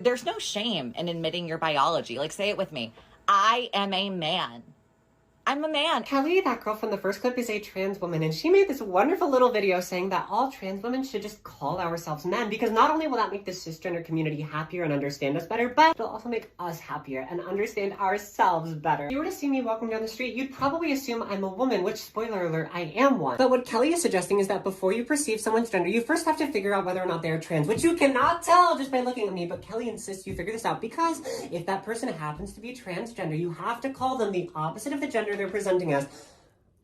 There's no shame in admitting your biology. Like, say it with me. I am a man. I'm a man. Kelly, that girl from the first clip, is a trans woman, and she made this wonderful little video saying that all trans women should just call ourselves men, because not only will that make the cisgender community happier and understand us better, but it'll also make us happier and understand ourselves better. If you were to see me walking down the street, you'd probably assume I'm a woman, which, spoiler alert, I am one. But what Kelly is suggesting is that before you perceive someone's gender, you first have to figure out whether or not they are trans, which you cannot tell just by looking at me, but Kelly insists you figure this out, because if that person happens to be transgender, you have to call them the opposite of the gender they're presenting as.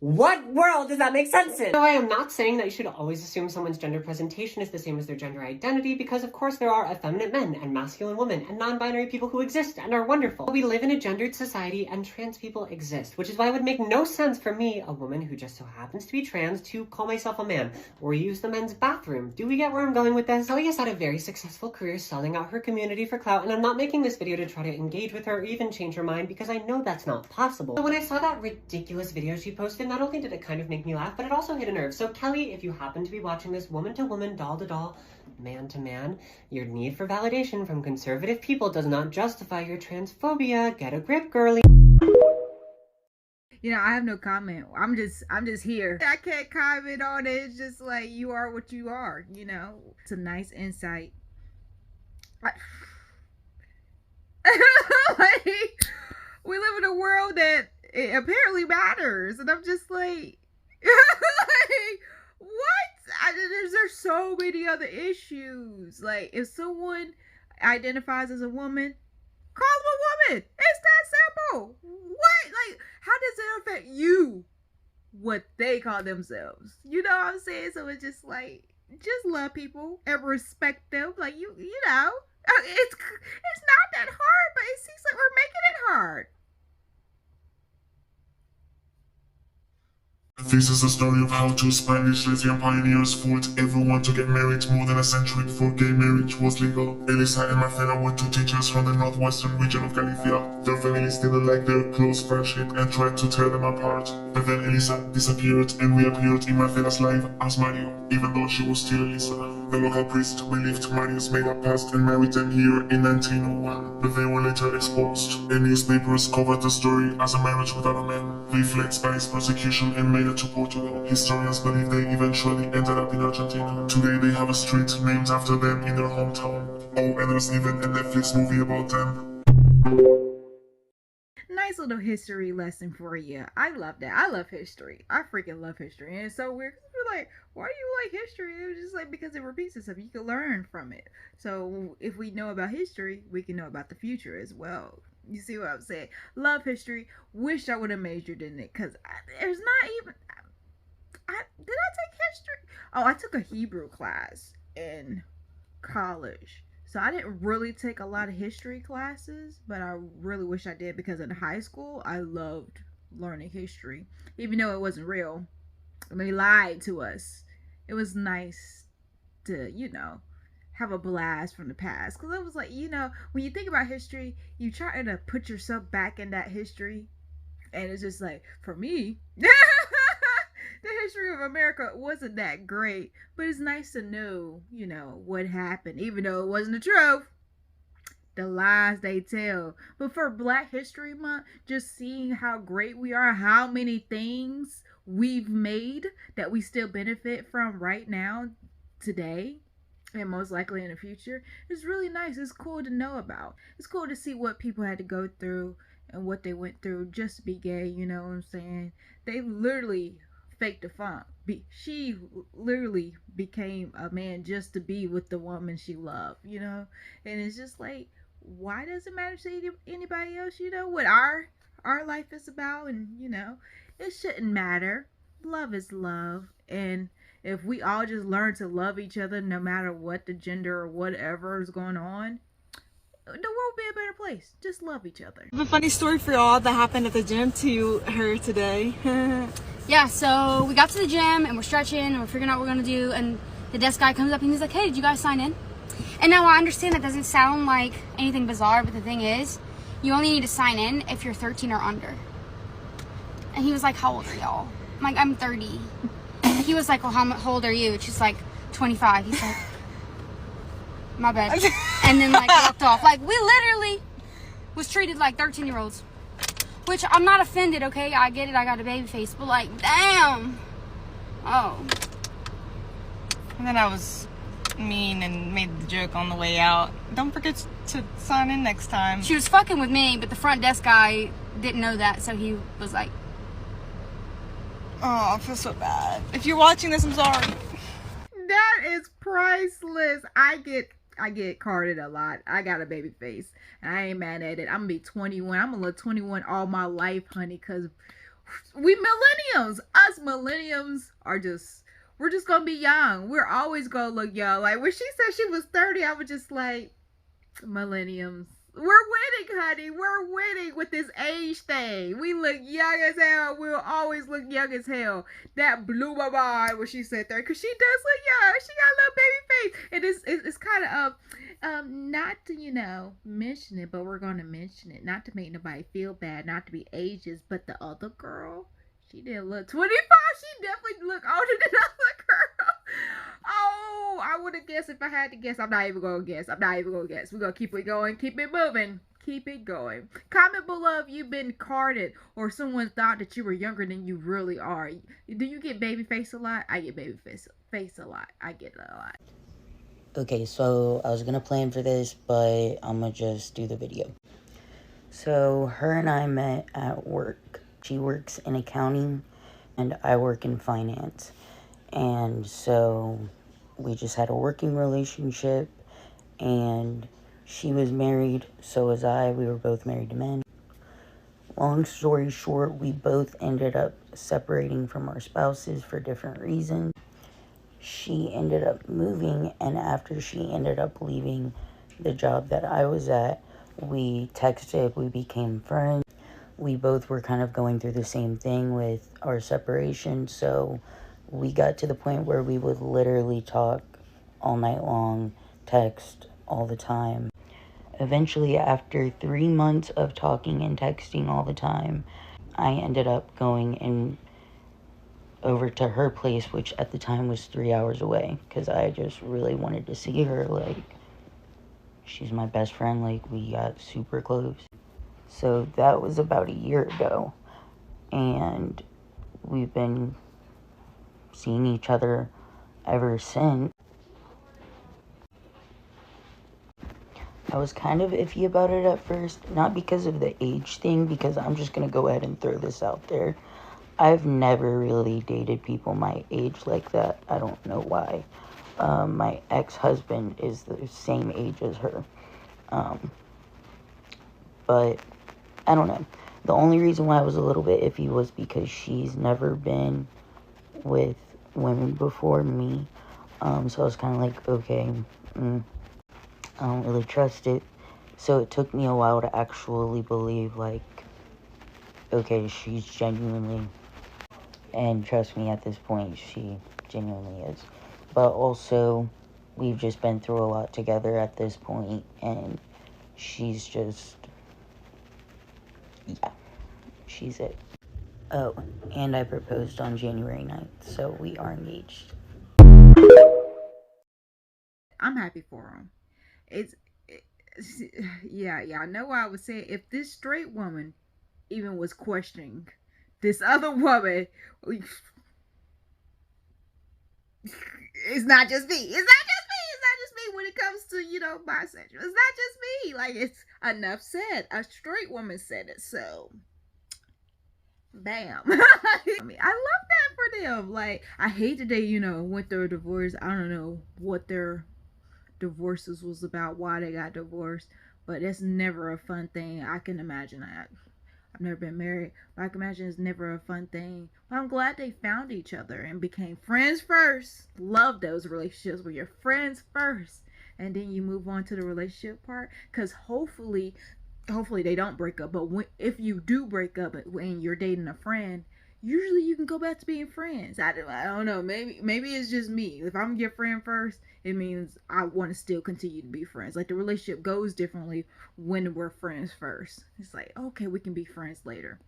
What world does that make sense in? So I am not saying that you should always assume someone's gender presentation is the same as their gender identity, because of course there are effeminate men and masculine women and non-binary people who exist and are wonderful. But we live in a gendered society and trans people exist, which is why it would make no sense for me, a woman who just so happens to be trans, to call myself a man or use the men's bathroom. Do we get where I'm going with this? Kelly has had a very successful career selling out her community for clout, and I'm not making this video to try to engage with her or even change her mind, because I know that's not possible. So when I saw that ridiculous video she posted, not only did it kind of make me laugh, but it also hit a nerve. So Kelly, if you happen to be watching this, woman to woman, doll to doll, man to man, your need for validation from conservative people does not justify your transphobia. Get a grip, girly. You know, I have no comment. I'm just here. I can't comment on it. It's just like, you are what you are, you know. It's a nice insight. Like, we live in a world that it apparently matters, and I'm just like, like, what? There's so many other issues. Like, if someone identifies as a woman, call them a woman. It's that simple. What? Like, how does it affect you what they call themselves? You know what I'm saying? So it's just like, just love people and respect them. Like, you know, it's not that hard, but it seems like we're making it hard. This is a story of how two Spanish lesbian pioneers fought everyone to get married more than a century before gay marriage was legal. Elisa and Marcela were two teachers from the northwestern region of Galicia. Their families didn't like their close friendship and tried to tear them apart. But then Elisa disappeared and reappeared in Marcela's life as Mario, even though she was still Elisa. The local priest believed Mario's made-up past and married them here in 1901, but they were later exposed, and newspapers covered the story as a marriage without a man. They fled Spanish persecution and made it to Portugal. Historians believe they eventually ended up in Argentina. Today they have a street named after them in their hometown. Oh, and there's even a Netflix movie about them. Nice little history lesson for you. I love that. I love history. I freaking love history. And it's so weird, because we're like, why do you like history? It was just like, because it repeats itself. You can learn from it. So if we know about history, we can know about the future as well. You see what I'm saying? Love history. Wish I would have majored in it, because there's not even... did I take history? Oh, I took a Hebrew class in college. So I didn't really take a lot of history classes, but I really wish I did, because in high school, I loved learning history. Even though it wasn't real. They lied to us. It was nice to, you know, have a blast from the past. Because it was like, you know, when you think about history, you try to put yourself back in that history. And it's just like, for me, the history of America wasn't that great. But it's nice to know, you know, what happened. Even though it wasn't the truth. The lies they tell. But for Black History Month, just seeing how great we are, how many things we've made that we still benefit from right now, today, and most likely in the future, is really nice. It's cool to know about. It's cool to see what people had to go through and what they went through just to be gay, you know what I'm saying? They literally faked the funk. She literally became a man just to be with the woman she loved, you know? And it's just like, why does it matter to anybody else, you know, what our life is about? And, you know, it shouldn't matter. Love is love. And if we all just learn to love each other, no matter what the gender or whatever is going on, the world will be a better place. Just love each other. I have a funny story for y'all that happened at the gym to her today. Yeah, so we got to the gym and we're stretching and we're figuring out what we're gonna do, and the desk guy comes up and he's like, hey, did you guys sign in? And now I understand that doesn't sound like anything bizarre, but the thing is, you only need to sign in if you're 13 or under. And he was like, how old are y'all? I'm like, I'm 30. And he was like, well, how old are you? And she's like, 25. He's like, my bad. and then like walked off. Like we literally was treated like 13-year-olds. Which I'm not offended, okay? I get it, I got a baby face, but like, damn. Oh. And then I was mean and made the joke on the way out. Don't forget to sign in next time. She was fucking with me, but the front desk guy didn't know that, so he was like, oh, I feel so bad. If you're watching this, I'm sorry. That is priceless. I get carded a lot. I got a baby face, and I ain't mad at it. I'm gonna be 21. I'm gonna look 21 all my life, honey, because we millennials. Us millennials are we're just gonna be young. We're always gonna look young. Like when she said she was 30, I was just like, millennials. We're winning, honey. We're winning with this age thing. We look young as hell. We'll always look young as hell. That blew my mind when she said that, because she does look young. She got a little baby face. And it's kind of not to mention it, but we're gonna mention it, not to make nobody feel bad, not to be ageist. But the other girl, she didn't look 25. She definitely looked older than the other girl. Oh, I would have guessed if I had to guess. I'm not even going to guess. We're going to keep it going. Keep it moving. Keep it going. Comment below if you've been carded or someone thought that you were younger than you really are. Do you get baby face a lot? I get baby face a lot. I get it a lot. Okay, so I was going to plan for this, but I'm going to just do the video. So her and I met at work. She works in accounting and I work in finance. And so we just had a working relationship, and she was married, so was I. We were both married to men. Long story short, we both ended up separating from our spouses for different reasons. She ended up moving, and after she ended up leaving the job that I was at, we texted, we became friends. We both were kind of going through the same thing with our separation, so we got to the point where we would literally talk all night long, text all the time. Eventually, after 3 months of talking and texting all the time, I ended up going over to her place, which at the time was 3 hours away, because I just really wanted to see her. Like, she's my best friend. Like, we got super close. So that was about a year ago, and we've been seeing each other ever since. I was kind of iffy about it at first, not because of the age thing, because I'm just gonna go ahead and throw this out there. I've never really dated people my age like that. I don't know why. My ex-husband is the same age as her. But I don't know. The only reason why I was a little bit iffy was because she's never been with women before me, so I was kind of like, okay, I don't really trust it. So it took me a while to actually believe, like, okay, she's genuinely, and trust me, at this point, she genuinely is. But also, we've just been through a lot together at this point, and she's just, yeah, she's it. Oh, and I proposed on January 9th, so we are engaged. I'm happy for him. Yeah, I know what I was saying. If this straight woman even was questioning this other woman, it's not just me. When it comes to, bisexual. It's not just me. Like, it's enough said. A straight woman said it, so bam. I mean, I love that for them. Like, I hate that they, went through a divorce. I don't know what their divorces was about, why they got divorced, but it's never a fun thing. I can imagine that. I've never been married, but I can imagine it's never a fun thing. But I'm glad they found each other and became friends first. Love those relationships where you're friends first, and then you move on to the relationship part, because hopefully they don't break up. But if you do break up when you're dating a friend, usually you can go back to being friends. I don't know. Maybe it's just me. If I'm your friend first, it means I want to still continue to be friends. Like, the relationship goes differently when we're friends first. It's like, okay, we can be friends later.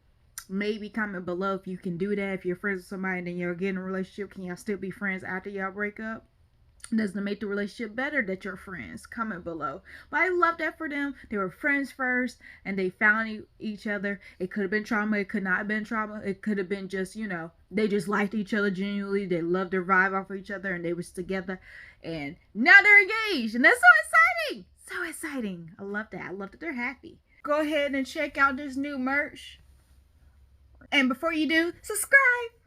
Maybe comment below if you can do that. If you're friends with somebody and then you're getting a relationship, can y'all still be friends after y'all break up? Does it make the relationship better that you're friends? Comment below. But I love that for them. They were friends first and they found each other. It could have been trauma. It could not have been trauma. It could have been just, you know, they just liked each other genuinely. They loved their vibe off of each other and they was together. And now they're engaged. And that's so exciting. So exciting. I love that. I love that they're happy. Go ahead and check out this new merch. And before you do, subscribe.